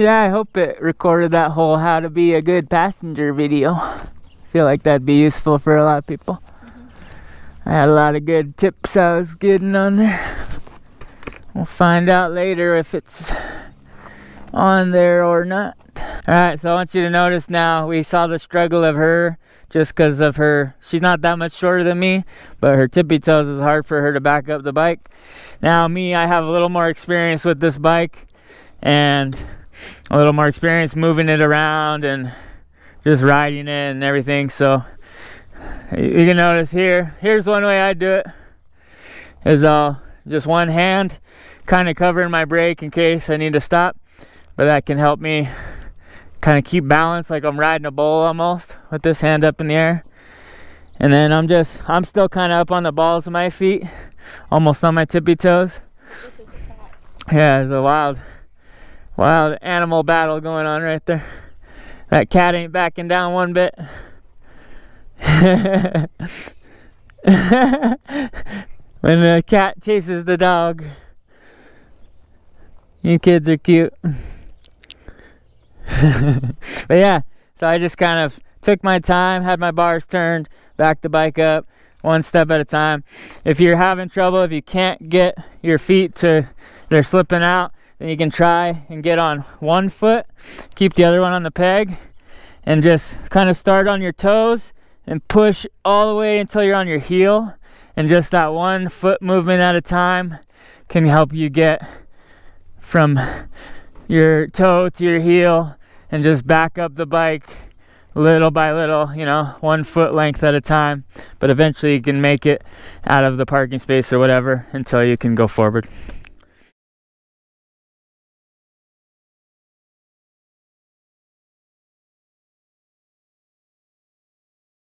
Yeah, I hope it recorded that whole how to be a good passenger video. I feel like that'd be useful for a lot of people. I had a lot of good tips I was getting on there. We'll find out later if it's on there or not. Alright, so I want you to notice now, we saw the struggle of her just because of her, she's not that much shorter than me, but her tippy toes is hard for her to back up the bike. Now me, I have a little more experience with this bike and a little more experience moving it around and just riding it and everything. So you can notice here's one way I do it, is just one hand kind of covering my brake in case I need to stop, but that can help me kind of keep balance like I'm riding a bull almost with this hand up in the air. And then I'm still kind of up on the balls of my feet, almost on my tippy toes. Yeah, there's a wild animal battle going on right there. That cat ain't backing down one bit. When the cat chases the dog. You kids are cute. But yeah, so I just kind of took my time, had my bars turned, backed the bike up one step at a time. If you're having trouble, if you can't get your feet to, they're slipping out, then you can try and get on one foot, keep the other one on the peg, and just kind of start on your toes and push all the way until you're on your heel. And just that 1 foot movement at a time can help you get from your toe to your heel and just back up the bike little by little, you know, 1 foot length at a time. But eventually you can make it out of the parking space or whatever until you can go forward.